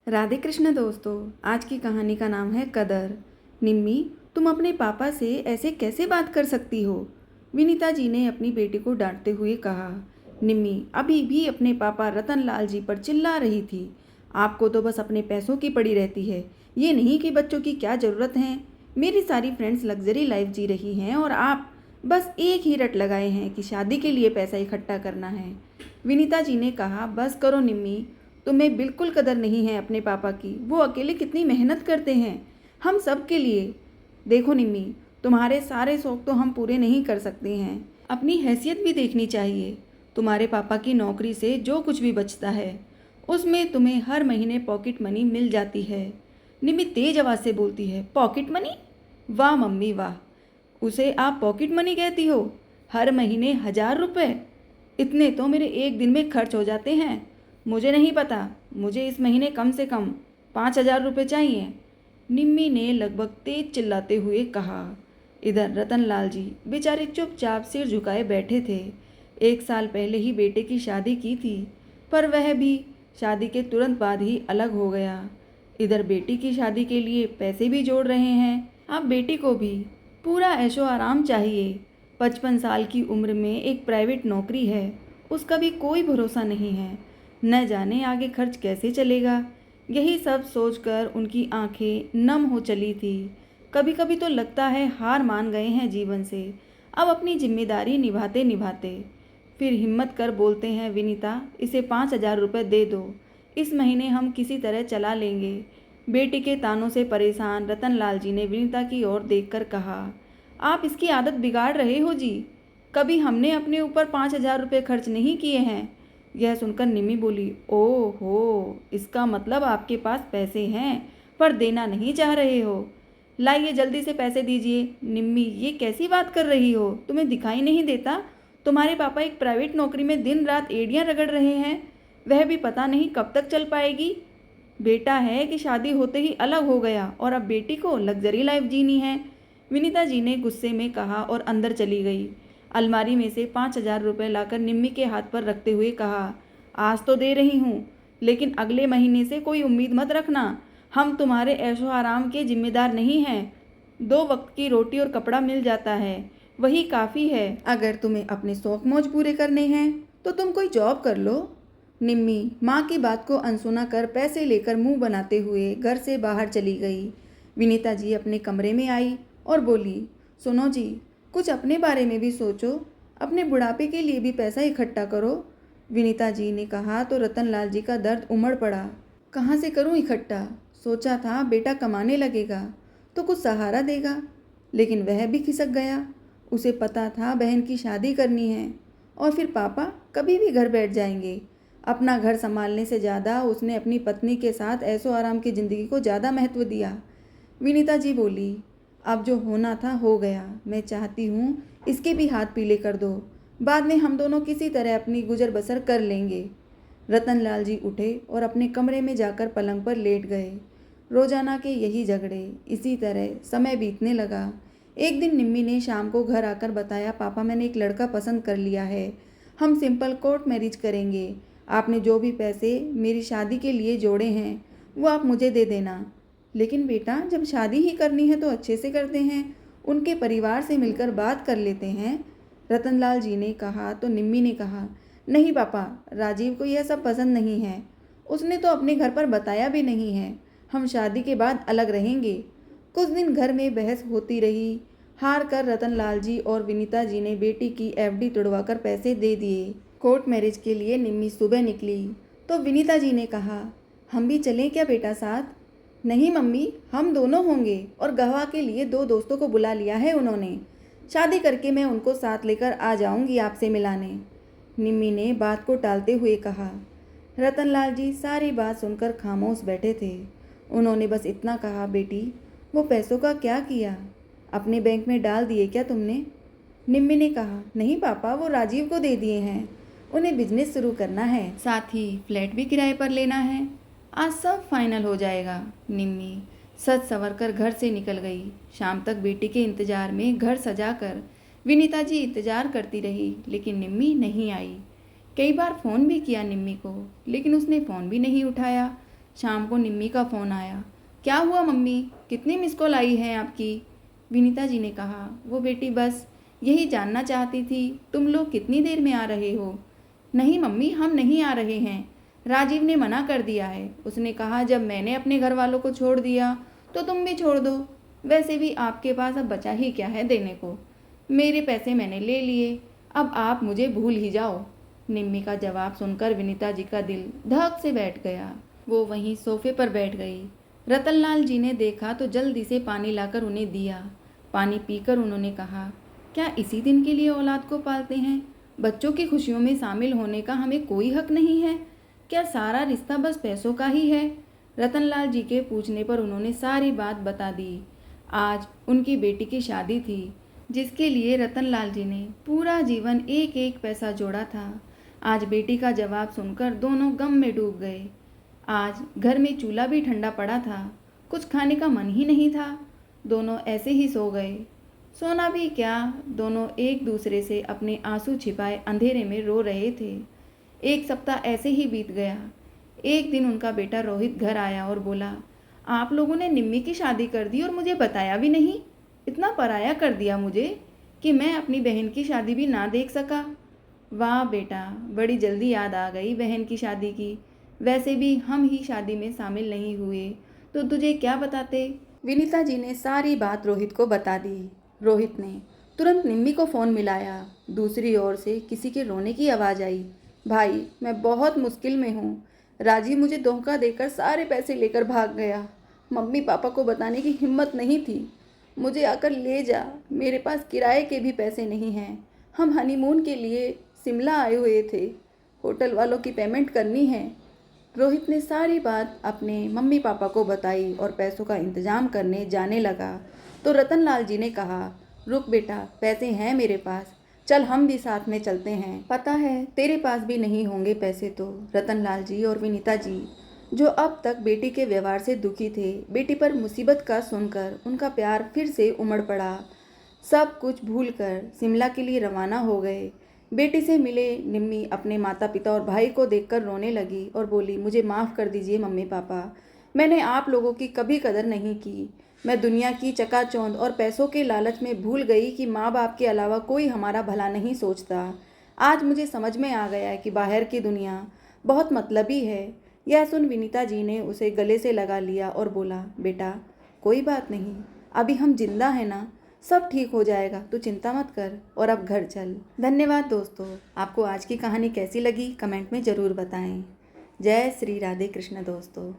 राधे कृष्ण दोस्तों। आज की कहानी का नाम है कदर। निम्मी, तुम अपने पापा से ऐसे कैसे बात कर सकती हो? विनीता जी ने अपनी बेटी को डांटते हुए कहा। निम्मी अभी भी अपने पापा रतन लाल जी पर चिल्ला रही थी। आपको तो बस अपने पैसों की पड़ी रहती है, ये नहीं कि बच्चों की क्या ज़रूरत है। मेरी सारी फ्रेंड्स लग्जरी लाइफ जी रही हैं और आप बस एक ही रट लगाए हैं कि शादी के लिए पैसा इकट्ठा करना है। विनीता जी ने कहा, बस करो निम्मी, तुम्हें बिल्कुल कदर नहीं है अपने पापा की। वो अकेले कितनी मेहनत करते हैं हम सब के लिए। देखो निम्मी, तुम्हारे सारे शौक तो हम पूरे नहीं कर सकते हैं, अपनी हैसियत भी देखनी चाहिए। तुम्हारे पापा की नौकरी से जो कुछ भी बचता है उसमें तुम्हें हर महीने पॉकेट मनी मिल जाती है। निम्मी तेज आवाज़ से बोलती है, पॉकेट मनी? वाह मम्मी वाह, उसे आप पॉकेट मनी कहती हो? हर महीने 1,000 रुपये? इतने तो मेरे एक दिन में खर्च हो जाते हैं। मुझे नहीं पता, मुझे इस महीने कम से कम 5,000 रुपये चाहिए। निम्मी ने लगभग तेज चिल्लाते हुए कहा। इधर रतनलाल जी बेचारे चुपचाप सिर झुकाए बैठे थे। 1 साल पहले ही बेटे की शादी की थी, पर वह भी शादी के तुरंत बाद ही अलग हो गया। इधर बेटी की शादी के लिए पैसे भी जोड़ रहे हैं। अब बेटी को भी पूरा ऐशो आराम चाहिए। 55 साल की उम्र में एक प्राइवेट नौकरी है, उसका भी कोई भरोसा नहीं है। न जाने आगे खर्च कैसे चलेगा। यही सब सोचकर उनकी आंखें नम हो चली थी। कभी कभी तो लगता है हार मान गए हैं जीवन से, अब अपनी जिम्मेदारी निभाते निभाते। फिर हिम्मत कर बोलते हैं, विनीता इसे 5,000 रुपये दे दो, इस महीने हम किसी तरह चला लेंगे। बेटी के तानों से परेशान रतनलाल जी ने विनीता की ओर देखकर कहा, आप इसकी आदत बिगाड़ रहे हो जी। कभी हमने अपने ऊपर 5,000 रुपये खर्च नहीं किए हैं। यह सुनकर निम्मी बोली, ओहो, इसका मतलब आपके पास पैसे हैं पर देना नहीं चाह रहे हो। लाइए जल्दी से पैसे दीजिए। निम्मी, ये कैसी बात कर रही हो? तुम्हें दिखाई नहीं देता तुम्हारे पापा एक प्राइवेट नौकरी में दिन रात एड़ियां रगड़ रहे हैं, वह भी पता नहीं कब तक चल पाएगी। बेटा है कि शादी होते ही अलग हो गया और अब बेटी को लग्जरी लाइफ जीनी है। विनीता जी ने गुस्से में कहा और अंदर चली गई। अलमारी में से 5,000 रुपये लाकर निम्मी के हाथ पर रखते हुए कहा, आज तो दे रही हूँ, लेकिन अगले महीने से कोई उम्मीद मत रखना। हम तुम्हारे ऐशो आराम के जिम्मेदार नहीं हैं। 2 वक्त की रोटी और कपड़ा मिल जाता है, वही काफ़ी है। अगर तुम्हें अपने शौक मौज पूरे करने हैं तो तुम कोई जॉब कर लो। निम्मी माँ की बात को अनसुना कर पैसे लेकर मुंह बनाते हुए घर से बाहर चली गई। विनीता जी अपने कमरे में आई और बोली, सुनो जी, कुछ अपने बारे में भी सोचो, अपने बुढ़ापे के लिए भी पैसा इकट्ठा करो। विनीता जी ने कहा तो रतनलाल जी का दर्द उमड़ पड़ा। कहाँ से करूँ इकट्ठा? सोचा था बेटा कमाने लगेगा तो कुछ सहारा देगा, लेकिन वह भी खिसक गया। उसे पता था बहन की शादी करनी है और फिर पापा कभी भी घर बैठ जाएंगे। अपना घर संभालने से ज़्यादा उसने अपनी पत्नी के साथ ऐशो आराम की ज़िंदगी को ज़्यादा महत्व दिया। विनीता जी बोली, अब जो होना था हो गया। मैं चाहती हूँ इसके भी हाथ पीले कर दो, बाद में हम दोनों किसी तरह अपनी गुजर बसर कर लेंगे। रतनलाल जी उठे और अपने कमरे में जाकर पलंग पर लेट गए। रोजाना के यही झगड़े, इसी तरह समय बीतने लगा। एक दिन निम्मी ने शाम को घर आकर बताया, पापा मैंने एक लड़का पसंद कर लिया है, हम सिंपल कोर्ट मैरिज करेंगे। आपने जो भी पैसे मेरी शादी के लिए जोड़े हैं वो आप मुझे दे देना। लेकिन बेटा, जब शादी ही करनी है तो अच्छे से करते हैं, उनके परिवार से मिलकर बात कर लेते हैं, रतनलाल जी ने कहा तो निम्मी ने कहा, नहीं पापा, राजीव को यह सब पसंद नहीं है, उसने तो अपने घर पर बताया भी नहीं है। हम शादी के बाद अलग रहेंगे। कुछ दिन घर में बहस होती रही। हार कर रतनलाल जी और विनीता जी ने बेटी की एफडी तुड़वाकर पैसे दे दिए। कोर्ट मैरिज के लिए निम्मी सुबह निकली तो विनीता जी ने कहा, हम भी चलें क्या बेटा साथ? नहीं मम्मी, हम दोनों होंगे और गवाह के लिए 2 दोस्तों को बुला लिया है उन्होंने। शादी करके मैं उनको साथ लेकर आ जाऊंगी आपसे मिलाने। निम्मी ने बात को टालते हुए कहा। रतनलाल जी सारी बात सुनकर खामोश बैठे थे। उन्होंने बस इतना कहा, बेटी वो पैसों का क्या किया? अपने बैंक में डाल दिए क्या तुमने? निम्मी ने कहा, नहीं पापा, वो राजीव को दे दिए हैं, उन्हें बिजनेस शुरू करना है, साथ ही फ्लैट भी किराए पर लेना है। आज सब फाइनल हो जाएगा। निम्मी सज संवर कर घर से निकल गई। शाम तक बेटी के इंतजार में घर सजाकर विनीता जी इंतजार करती रही, लेकिन निम्मी नहीं आई। कई बार फ़ोन भी किया निम्मी को, लेकिन उसने फ़ोन भी नहीं उठाया। शाम को निम्मी का फ़ोन आया। क्या हुआ मम्मी, कितनी मिस कॉल आई है आपकी? विनीता जी ने कहा, वो बेटी बस यही जानना चाहती थी तुम लोग कितनी देर में आ रहे हो। नहीं मम्मी, हम नहीं आ रहे हैं। राजीव ने मना कर दिया है। उसने कहा जब मैंने अपने घर वालों को छोड़ दिया तो तुम भी छोड़ दो। वैसे भी आपके पास अब बचा ही क्या है देने को। मेरे पैसे मैंने ले लिए, अब आप मुझे भूल ही जाओ। निम्मी का जवाब सुनकर विनीता जी का दिल धक से बैठ गया। वो वहीं सोफे पर बैठ गई। रतनलाल जी ने देखा तो जल्दी से पानी लाकर उन्हें दिया। पानी पीकर उन्होंने कहा, क्या इसी दिन के लिए औलाद को पालते हैं? बच्चों की खुशियों में शामिल होने का हमें कोई हक नहीं है? क्या सारा रिश्ता बस पैसों का ही है? रतनलाल जी के पूछने पर उन्होंने सारी बात बता दी। आज उनकी बेटी की शादी थी, जिसके लिए रतनलाल जी ने पूरा जीवन एक एक पैसा जोड़ा था। आज बेटी का जवाब सुनकर दोनों गम में डूब गए। आज घर में चूल्हा भी ठंडा पड़ा था, कुछ खाने का मन ही नहीं था। दोनों ऐसे ही सो गए। सोना भी क्या, दोनों एक दूसरे से अपने आंसू छिपाए अंधेरे में रो रहे थे। एक सप्ताह ऐसे ही बीत गया। एक दिन उनका बेटा रोहित घर आया और बोला, आप लोगों ने निम्मी की शादी कर दी और मुझे बताया भी नहीं। इतना पराया कर दिया मुझे कि मैं अपनी बहन की शादी भी ना देख सका। वाह बेटा, बड़ी जल्दी याद आ गई बहन की शादी की। वैसे भी हम ही शादी में शामिल नहीं हुए तो तुझे क्या बताते। विनीता जी ने सारी बात रोहित को बता दी। रोहित ने तुरंत निम्मी को फ़ोन मिलाया। दूसरी ओर से किसी के रोने की आवाज़ आई। भाई, मैं बहुत मुश्किल में हूँ। राजीव मुझे धोखा देकर सारे पैसे लेकर भाग गया। मम्मी पापा को बताने की हिम्मत नहीं थी। मुझे आकर ले जा, मेरे पास किराए के भी पैसे नहीं हैं। हम हनीमून के लिए शिमला आए हुए थे, होटल वालों की पेमेंट करनी है। रोहित ने सारी बात अपने मम्मी पापा को बताई और पैसों का इंतजाम करने जाने लगा तो रतनलाल जी ने कहा, रुक बेटा, पैसे हैं मेरे पास, चल हम भी साथ में चलते हैं। पता है तेरे पास भी नहीं होंगे पैसे तो। रतनलाल जी और विनीता जी, जो अब तक बेटी के व्यवहार से दुखी थे, बेटी पर मुसीबत का सुनकर उनका प्यार फिर से उमड़ पड़ा। सब कुछ भूलकर शिमला के लिए रवाना हो गए। बेटी से मिले निम्मी अपने माता पिता और भाई को देखकर रोने लगी और बोली, मुझे माफ़ कर दीजिए मम्मी पापा, मैंने आप लोगों की कभी कदर नहीं की। मैं दुनिया की चकाचौंध और पैसों के लालच में भूल गई कि माँ बाप के अलावा कोई हमारा भला नहीं सोचता। आज मुझे समझ में आ गया है कि बाहर की दुनिया बहुत मतलबी है। यह सुन विनीता जी ने उसे गले से लगा लिया और बोला, बेटा कोई बात नहीं, अभी हम जिंदा हैं ना, सब ठीक हो जाएगा, तू चिंता मत कर और अब घर चल। धन्यवाद दोस्तों। आपको आज की कहानी कैसी लगी कमेंट में ज़रूर बताएं। जय श्री राधे कृष्ण दोस्तों।